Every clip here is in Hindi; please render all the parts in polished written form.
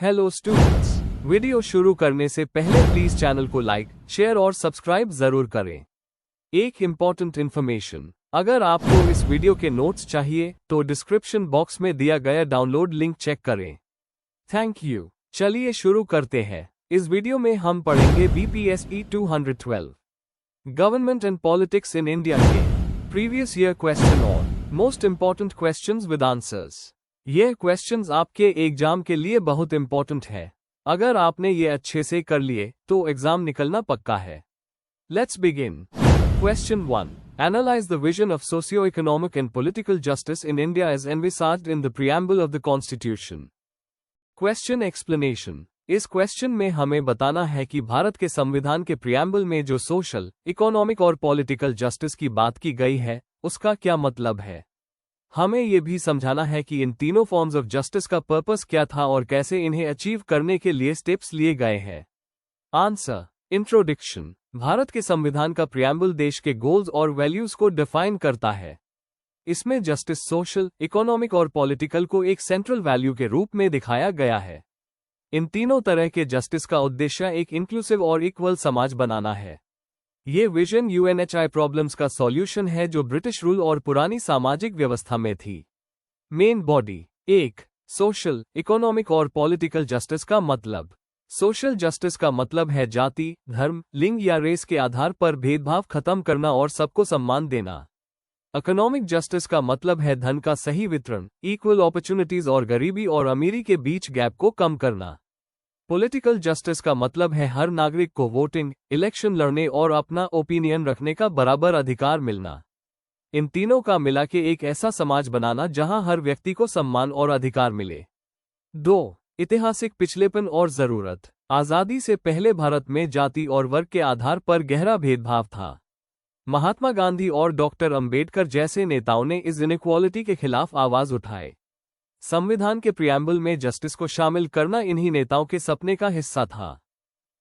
हेलो स्टूडेंट्स, वीडियो शुरू करने से पहले प्लीज चैनल को लाइक, शेयर और सब्सक्राइब जरूर करें। एक इम्पॉर्टेंट इन्फॉर्मेशन, अगर आपको इस वीडियो के नोट्स चाहिए तो डिस्क्रिप्शन बॉक्स में दिया गया डाउनलोड लिंक चेक करें। Thank you. चलिए शुरू करते हैं। इस वीडियो में हम पढ़ेंगे BPSE 212 government and politics in India के प्रीवियस ईयर क्वेश्चन और most important questions with answers. ये क्वेश्चंस आपके एग्जाम के लिए बहुत इंपॉर्टेंट है। अगर आपने ये अच्छे से कर लिए तो एग्जाम निकलना पक्का है। Let's begin. Question 1, analyse the vision of socio economic and political justice in India as envisaged in the preamble of the constitution. Question explanation. इस क्वेश्चन में हमें बताना है कि भारत के संविधान के प्रीएम्बल में जो सोशल, इकोनॉमिक और पॉलिटिकल जस्टिस की बात की गई है उसका क्या मतलब है। हमें यह भी समझाना है कि इन तीनों फॉर्म्स ऑफ जस्टिस का पर्पस क्या था और कैसे इन्हें अचीव करने के लिए स्टेप्स लिए गए हैं। आंसर। इंट्रोडक्शन। भारत के संविधान का प्रीएम्बल देश के गोल्स और वैल्यूज को डिफाइन करता है। इसमें जस्टिस सोशल, इकोनॉमिक और पॉलिटिकल को एक सेंट्रल वैल्यू के रूप में दिखाया गया है। इन तीनों तरह के जस्टिस का उद्देश्य एक इंक्लूसिव और इक्वल समाज बनाना है। ये विजन UNHI प्रॉब्लम्स का सॉल्यूशन है जो ब्रिटिश रूल और पुरानी सामाजिक व्यवस्था में थी। Main body. 1. सोशल, इकोनॉमिक और पॉलिटिकल जस्टिस का मतलब। सोशल जस्टिस का मतलब है जाति, धर्म, लिंग या रेस के आधार पर भेदभाव खत्म करना और सबको सम्मान देना। इकोनॉमिक जस्टिस का मतलब है धन का सही वितरण, इक्वल अपॉर्चुनिटीज और गरीबी और अमीरी के बीच गैप को कम करना। पॉलिटिकल जस्टिस का मतलब है हर नागरिक को वोटिंग, इलेक्शन लड़ने और अपना ओपिनियन रखने का बराबर अधिकार मिलना। इन तीनों का मिला के एक ऐसा समाज बनाना जहां हर व्यक्ति को सम्मान और अधिकार मिले। 2. ऐतिहासिक पिछलेपन और जरूरत। आजादी से पहले भारत में जाति और वर्ग के आधार पर गहरा भेदभाव था। महात्मा गांधी और डॉक्टर अंबेडकर जैसे नेताओं ने इस इनइक्वालिटी के खिलाफ आवाज उठाए। संविधान के प्रीएम्बल में जस्टिस को शामिल करना इन्हीं नेताओं के सपने का हिस्सा था।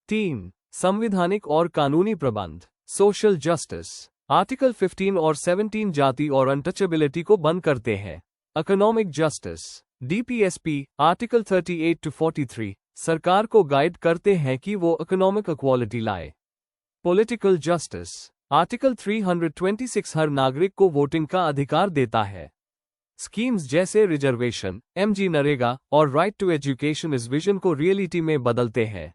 3. संवैधानिक और कानूनी प्रबंध। Social justice. आर्टिकल 15 और 17 जाति और अनटचेबिलिटी को बंद करते हैं। Economic justice DPSP article 38 to 43 सरकार को गाइड करते हैं कि वो इकोनॉमिक इक्वालिटी लाए। पॉलिटिकल जस्टिस आर्टिकल 326 हर नागरिक को वोटिंग का अधिकार देता है। स्कीम्स जैसे रिजर्वेशन, MG नरेगा और राइट टू एजुकेशन इस विजन को रियलिटी में बदलते हैं।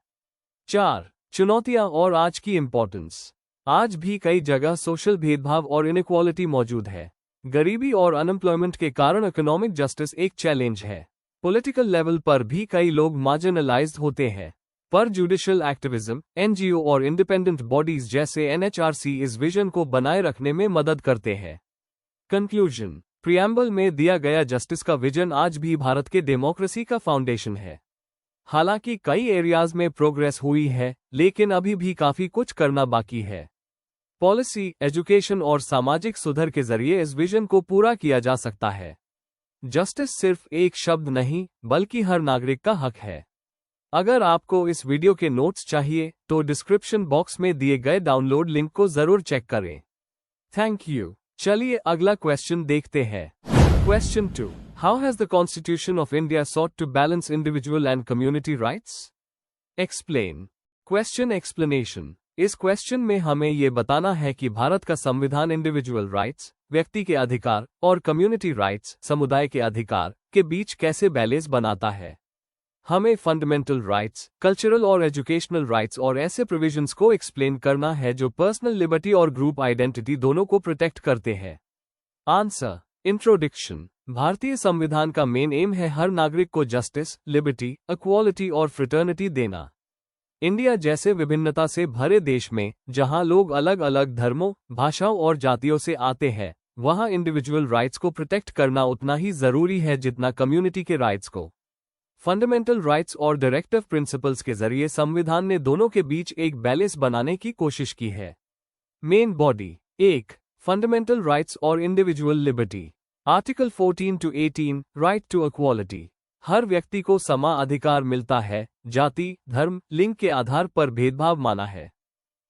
4. चुनौतियां और आज की इंपॉर्टेंस। आज भी कई जगह सोशल भेदभाव और इनइक्वालिटी मौजूद है। गरीबी और अनएम्प्लॉयमेंट के कारण इकोनॉमिक जस्टिस एक चैलेंज है। पॉलिटिकल लेवल पर भी कई लोग मार्जिनलाइज्ड होते हैं। पर जुडिशियल एक्टिविज्म, NGO और इंडिपेंडेंट बॉडीज जैसे NHRC इस विजन को बनाए रखने में मदद करते हैं। कंक्लूजन। प्रीएम्बल में दिया गया जस्टिस का विजन आज भी भारत के डेमोक्रेसी का फाउंडेशन है। हालांकि कई एरियाज में प्रोग्रेस हुई है, लेकिन अभी भी काफी कुछ करना बाकी है। पॉलिसी, एजुकेशन और सामाजिक सुधार के जरिए इस विजन को पूरा किया जा सकता है। जस्टिस सिर्फ एक शब्द नहीं, बल्कि हर नागरिक का हक है। अगर आपको इस वीडियो के नोट्स चाहिए तो डिस्क्रिप्शन बॉक्स में दिए गए डाउनलोड लिंक को जरूर चेक करें। Thank you. चलिए अगला क्वेश्चन देखते हैं। Question 2, how has the constitution of India sought to balance individual and community rights? Explain. Question explanation. इस क्वेश्चन में हमें यह बताना है कि भारत का संविधान इंडिविजुअल राइट्स, व्यक्ति के अधिकार, और कम्युनिटी राइट्स, समुदाय के अधिकार, के बीच कैसे बैलेंस बनाता है। हमें फंडामेंटल राइट्स, कल्चरल और एजुकेशनल राइट्स और ऐसे प्रोविजंस को एक्सप्लेन करना है जो पर्सनल लिबर्टी और ग्रुप आइडेंटिटी दोनों को प्रोटेक्ट करते हैं। आंसर। इंट्रोडक्शन। भारतीय संविधान का मेन एम है हर नागरिक को जस्टिस, लिबर्टी, इक्वालिटी और फ्रेटर्निटी देना। इंडिया जैसे विभिन्नता से भरे देश में, जहां लोग अलग अलग धर्मों, भाषाओं और जातियों से आते हैं, वहां इंडिविजुअल राइट्स को प्रोटेक्ट करना उतना ही जरूरी है जितना कम्युनिटी के राइट्स को। फंडामेंटल राइट्स और डायरेक्टिव प्रिंसिपल्स के जरिए संविधान ने दोनों के बीच एक बैलेंस बनाने की कोशिश की है। Main body. 1. फंडामेंटल राइट्स और individual liberty. Article 14 to 18 right to equality. हर व्यक्ति को समान अधिकार मिलता है, जाति, धर्म, लिंग के आधार पर भेदभाव माना है।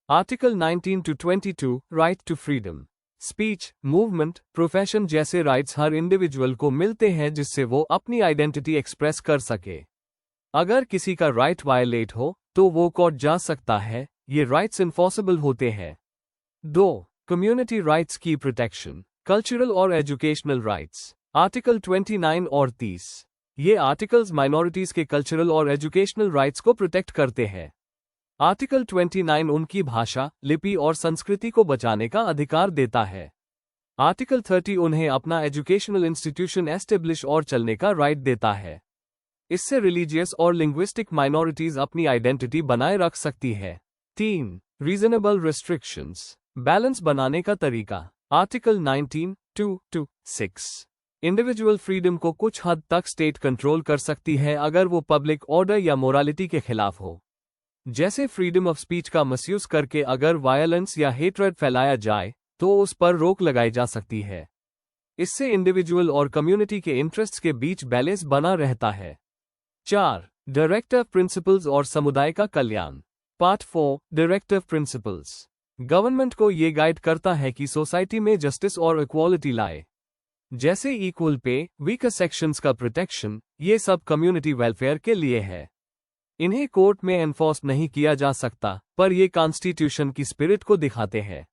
Article 19 to 22 right to freedom. Speech, movement, profession जैसे राइट्स हर इंडिविजुअल को मिलते हैं जिससे वो अपनी आइडेंटिटी एक्सप्रेस कर सके। अगर किसी का राइट वायलेट हो तो वो कोर्ट जा सकता है, ये राइट्स इन्फोर्सेबल होते हैं। 2. कम्युनिटी राइट्स की प्रोटेक्शन, कल्चरल और एजुकेशनल राइट्स। आर्टिकल 29 और 30। ये आर्टिकल्स माइनॉरिटीज के कल्चरल और एजुकेशनल राइट्स को प्रोटेक्ट करते हैं। आर्टिकल 29 उनकी भाषा, लिपि और संस्कृति को बचाने का अधिकार देता है। आर्टिकल 30 उन्हें अपना एजुकेशनल इंस्टीट्यूशन एस्टेब्लिश और चलने का राइट देता है। इससे रिलीजियस और लिंग्विस्टिक माइनॉरिटीज अपनी आइडेंटिटी बनाए रख सकती है। 3. रीजनेबल रिस्ट्रिक्शंस, बैलेंस बनाने का तरीका। आर्टिकल 19(2)(6). इंडिविजुअल फ्रीडम को कुछ हद तक स्टेट कंट्रोल कर सकती है अगर वो पब्लिक ऑर्डर या मोरालिटी के खिलाफ हो। जैसे फ्रीडम ऑफ स्पीच का मिसयूज करके अगर वायलेंस या हेट्रेड फैलाया जाए तो उस पर रोक लगाई जा सकती है। इससे इंडिविजुअल और कम्युनिटी के इंटरेस्ट्स के बीच बैलेंस बना रहता है। 4. डायरेक्टिव प्रिंसिपल्स और समुदाय का कल्याण। Part 4, directive principles. गवर्नमेंट को ये गाइड करता है कि सोसाइटी में जस्टिस और इक्वालिटी लाए, जैसे इक्वल पे, वीकर सेक्शंस का प्रोटेक्शन, ये सब कम्युनिटी वेलफेयर के लिए है। इन्हें कोर्ट में एनफोर्स नहीं किया जा सकता, पर ये कॉन्स्टिट्यूशन की स्पिरिट को दिखाते हैं।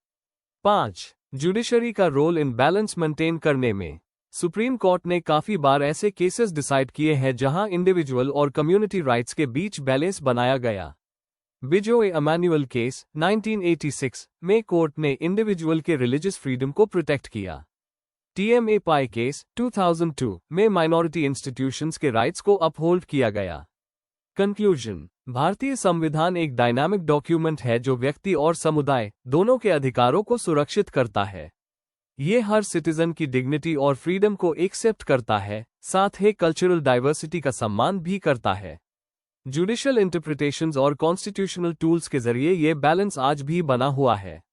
5. जुडिशरी का रोल इन बैलेंस मेंटेन करने में। सुप्रीम कोर्ट ने काफी बार ऐसे केसेस डिसाइड किए हैं जहां इंडिविजुअल और कम्युनिटी राइट्स के बीच बैलेंस बनाया गया। बिजोए अमैनुअल केस 1986 में कोर्ट ने इंडिविजुअल के रिलीजियस फ्रीडम को प्रोटेक्ट किया। TMA पाई केस 2002 में माइनॉरिटी इंस्टीट्यूशंस के राइट्स को अपहोल्ड किया गया। कंक्लूजन, भारतीय संविधान एक डायनामिक डॉक्यूमेंट है जो व्यक्ति और समुदाय दोनों के अधिकारों को सुरक्षित करता है। ये हर सिटीजन की डिग्निटी और फ्रीडम को एक्सेप्ट करता है, साथ ही कल्चरल डाइवर्सिटी का सम्मान भी करता है। जुडिशियल इंटरप्रिटेशंस और कॉन्स्टिट्यूशनल टूल्स के जरिए ये बैलेंस आज भी बना हुआ है।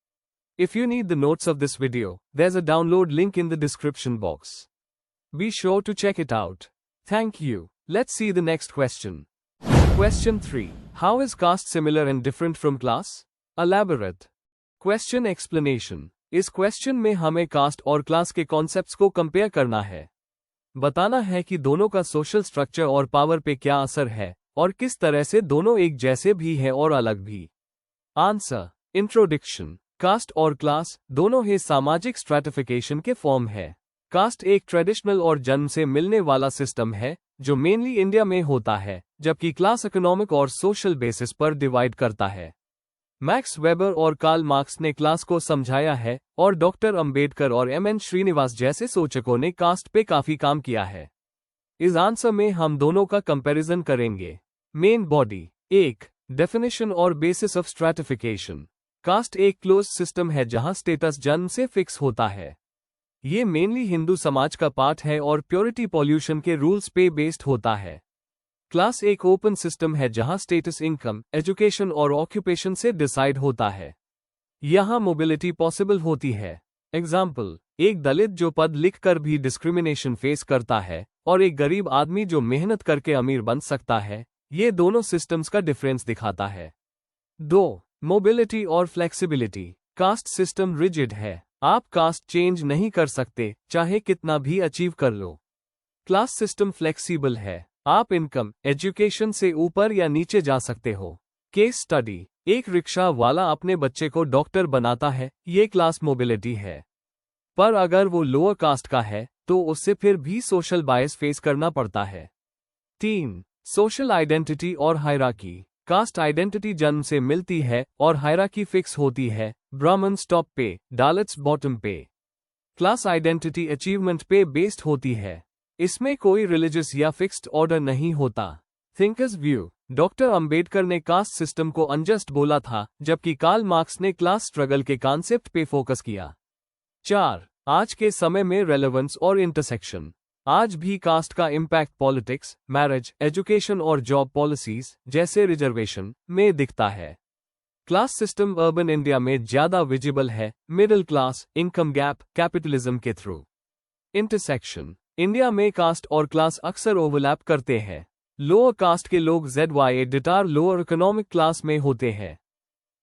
If you need the notes of this video, there's a download link in the description box. Be sure to check it out. Thank you. Let's see the next question. Question 3. How is caste similar and different from class? Elaborate. Question explanation. इस क्वेश्चन में हमें कास्ट और क्लास के कॉन्सेप्ट्स को कंपेयर करना है। बताना है कि दोनों का सोशल स्ट्रक्चर और पावर पे क्या असर है और किस तरह से दोनों एक जैसे भी हैं और अलग भी। आंसर। इंट्रोडक्शन। कास्ट और क्लास दोनों ही सामाजिक स्ट्रैटिफिकेशन के फॉर्म है। कास्ट एक ट्रेडिशनल और जन्म से मिलने वाला सिस्टम है जो मेनली इंडिया में होता है, जबकि क्लास इकोनॉमिक और सोशल बेसिस पर डिवाइड करता है। मैक्स वेबर और कार्ल मार्क्स ने क्लास को समझाया है और डॉक्टर अंबेडकर और MN श्रीनिवास जैसे सोचकों ने कास्ट पे काफी काम किया है। इस आंसर में हम दोनों का कंपैरिजन करेंगे। Main body. 1. डेफिनेशन और बेसिस ऑफ स्ट्रैटिफिकेशन। कास्ट एक क्लोज सिस्टम है जहां स्टेटस जन्म से फिक्स होता है। ये मेनली हिंदू समाज का पार्ट है और प्योरिटी पॉल्यूशन के रूल्स पे बेस्ड होता है। क्लास एक ओपन सिस्टम है जहां स्टेटस इनकम, एजुकेशन और ऑक्यूपेशन से डिसाइड होता है। यहां मोबिलिटी पॉसिबल होती है। एग्जाम्पल, एक दलित जो पढ़ लिख कर भी डिस्क्रिमिनेशन फेस करता है और एक गरीब आदमी जो मेहनत करके अमीर बन सकता है, ये दोनों सिस्टम्स का डिफरेंस दिखाता है। 2. मोबिलिटी और फ्लेक्सिबिलिटी। कास्ट सिस्टम रिजिड है, आप कास्ट चेंज नहीं कर सकते चाहे कितना भी अचीव कर लो। क्लास सिस्टम फ्लेक्सिबल है, आप इनकम, एजुकेशन से ऊपर या नीचे जा सकते हो। केस स्टडी, एक रिक्शा वाला अपने बच्चे को डॉक्टर बनाता है, ये क्लास मोबिलिटी है। पर अगर वो लोअर कास्ट का है तो उससे फिर भी सोशल बायस फेस करना पड़ता है। 3. सोशल आइडेंटिटी और हायरार्की। कास्ट आइडेंटिटी जन्म से मिलती है और हायरार्की फिक्स होती है, ब्राह्मण्स टॉप पे, दलित्स बॉटम पे। क्लास आइडेंटिटी अचीवमेंट पे बेस्ड होती है, इसमें कोई रिलीजियस या फिक्स्ड ऑर्डर नहीं होता। Thinkers view. डॉक्टर अंबेडकर ने कास्ट सिस्टम को अनजस्ट बोला था, जबकि कार्ल मार्क्स ने क्लास स्ट्रगल के कॉन्सेप्ट पे फोकस किया। 4. आज के समय में रेलेवेंस और इंटरसेक्शन। आज भी कास्ट का इम्पैक्ट पॉलिटिक्स, मैरिज, एजुकेशन और जॉब पॉलिसीज जैसे रिजर्वेशन में दिखता है। क्लास सिस्टम अर्बन इंडिया में ज्यादा विजिबल है, middle class, income gap, capitalism के थ्रू। इंटरसेक्शन। इंडिया में कास्ट और क्लास अक्सर ओवरलैप करते हैं। लोअर कास्ट के लोग ZYA डिटार लोअर इकोनॉमिक क्लास में होते हैं।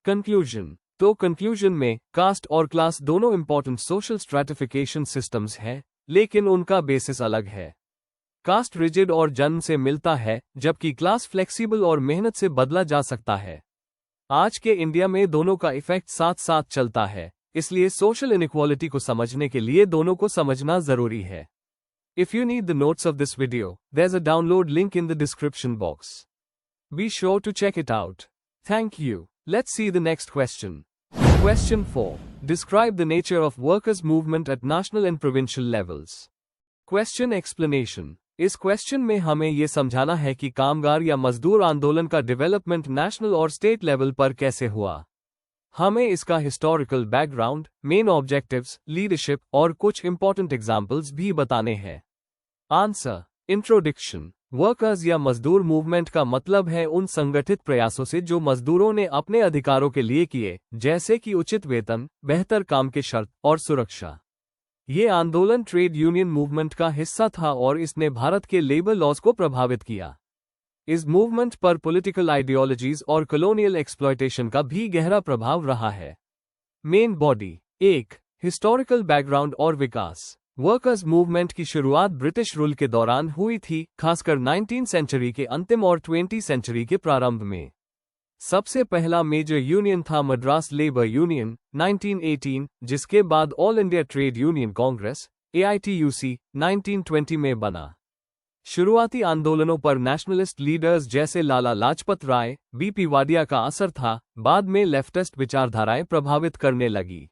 कंक्लूजन। तो कंक्लूजन में कास्ट और क्लास दोनों इंपॉर्टेंट सोशल स्ट्रैटिफिकेशन सिस्टम्स हैं, लेकिन उनका बेसिस अलग है। कास्ट रिजिड और जन्म से मिलता है, जबकि क्लास फ्लेक्सिबल और मेहनत से बदला जा सकता है। आज के इंडिया में दोनों का इफेक्ट साथ साथ चलता है, इसलिए सोशल इनइक्वालिटी को समझने के लिए दोनों को समझना जरूरी है। If you need the notes of this video, there's a download link in the description box. Be sure to check it out. Thank you. Let's see the next question. Question 4. Describe the nature of workers' movement at national and provincial levels. Question explanation. इस क्वेश्चन में हमें ये समझाना है कि कामगार या मजदूर आंदोलन का डेवलपमेंट नेशनल और स्टेट लेवल पर कैसे हुआ। हमें इसका historical background, main objectives, leadership और कुछ इंपॉर्टेंट एग्जाम्पल्स भी बताने हैं। आंसर। इंट्रोडक्शन। वर्कर्स या मजदूर मूवमेंट का मतलब है उन संगठित प्रयासों से जो मजदूरों ने अपने अधिकारों के लिए किए, जैसे कि उचित वेतन, बेहतर काम के शर्त और सुरक्षा। ये आंदोलन ट्रेड यूनियन मूवमेंट का हिस्सा था और इसने भारत के लेबर लॉज को प्रभावित किया। इस मूवमेंट पर पॉलिटिकल आइडियोलॉजीज और कॉलोनियल एक्सप्लॉयटेशन का भी गहरा प्रभाव रहा है। Main body. 1. हिस्टोरिकल बैकग्राउंड और विकास। वर्कर्स मूवमेंट की शुरुआत ब्रिटिश रूल के दौरान हुई थी, खासकर 19th सेंचुरी के अंतिम और 20th सेंचुरी के प्रारंभ में। सबसे पहला मेजर यूनियन था मद्रास लेबर यूनियन 1918, जिसके बाद all India trade union Congress AITUC 1920 में बना। शुरुआती आंदोलनों पर नेशनलिस्ट लीडर्स जैसे लाला लाजपत राय, BP वाडिया का असर था, बाद में लेफ्टिस्ट विचारधाराएं प्रभावित करने लगी।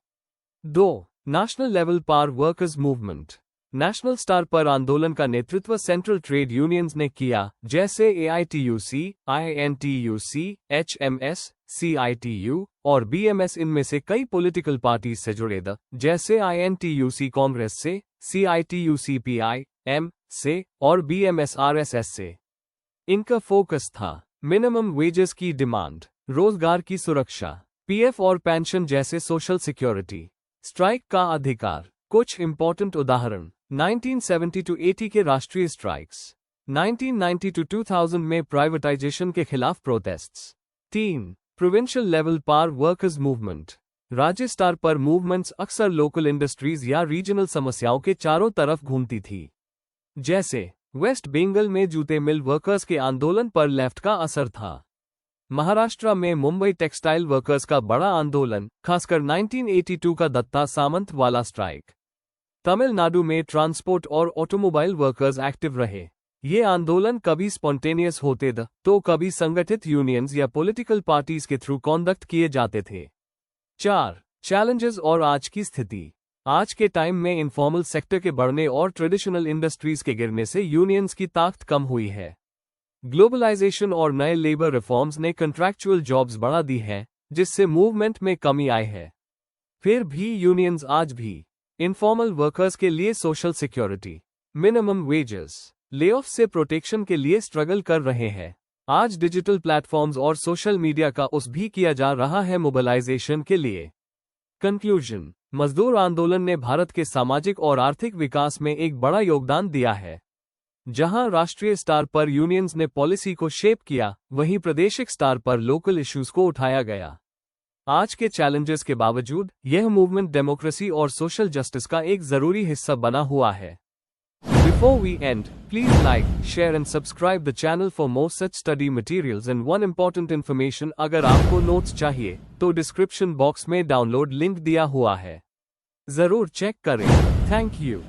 2. नेशनल लेवल पर वर्कर्स मूवमेंट। नेशनल स्तर पर आंदोलन का नेतृत्व सेंट्रल ट्रेड यूनियंस ने किया, जैसे AITUC, INTUC, HMS, CITU और BMS। इनमें से कई पॉलिटिकल पार्टीज से जुड़े थे, जैसे INTUC कांग्रेस से, CITU CPI, M से और BMS RSS से। इनका फोकस था मिनिमम वेजेस की डिमांड, रोजगार की सुरक्षा, PF और पेंशन जैसे सोशल सिक्योरिटी, स्ट्राइक का अधिकार। कुछ इंपॉर्टेंट उदाहरण: 1970-80 के राष्ट्रीय स्ट्राइक्स, 1990-2000 में प्राइवेटाइजेशन के खिलाफ प्रोटेस्ट्स। 3. प्रोविंशियल लेवल पर वर्कर्स मूवमेंट। राज्य स्तर पर मूवमेंट्स अक्सर लोकल इंडस्ट्रीज या रीजनल समस्याओं के चारों तरफ घूमती थी। जैसे वेस्ट बंगाल में जूते मिल वर्कर्स के आंदोलन पर लेफ्ट का असर था। महाराष्ट्र में मुंबई टेक्सटाइल वर्कर्स का बड़ा आंदोलन, खासकर 1982 का दत्ता सामंत वाला स्ट्राइक। तमिलनाडु में ट्रांसपोर्ट और ऑटोमोबाइल वर्कर्स एक्टिव रहे। ये आंदोलन कभी स्पॉन्टेनियस होते थे, तो कभी संगठित यूनियंस या पॉलिटिकल पार्टीज के थ्रू कॉन्डक्ट किए जाते थे। 4. चैलेंजेस और आज की स्थिति। आज के टाइम में इनफॉर्मल सेक्टर के बढ़ने और ट्रेडिशनल इंडस्ट्रीज के गिरने से यूनियंस की ताकत कम हुई है। ग्लोबलाइजेशन और नए लेबर रिफॉर्म्स ने कॉन्ट्रैक्चुअल जॉब्स बढ़ा दी है, जिससे मूवमेंट में कमी आई है। फिर भी यूनियंस आज भी इनफॉर्मल वर्कर्स के लिए social security, minimum wages, layoff से प्रोटेक्शन के लिए स्ट्रगल कर रहे हैं। आज डिजिटल प्लेटफॉर्म्स और सोशल मीडिया का उस भी किया जा रहा है मोबिलाइजेशन के लिए। कंक्लूजन। मजदूर आंदोलन ने भारत के सामाजिक और आर्थिक विकास में एक बड़ा योगदान दिया है। जहां राष्ट्रीय स्तर पर यूनियंस ने पॉलिसी को शेप किया, वहीं प्रादेशिक स्तर पर लोकल इश्यूज को उठाया गया। आज के चैलेंजेस के बावजूद यह मूवमेंट डेमोक्रेसी और सोशल जस्टिस का एक जरूरी हिस्सा बना हुआ है। Before we end, please like, share and subscribe the channel for more such study materials and one important information। अगर आपको नोट्स चाहिए तो डिस्क्रिप्शन बॉक्स में डाउनलोड लिंक दिया हुआ है, जरूर चेक करें। Thank you.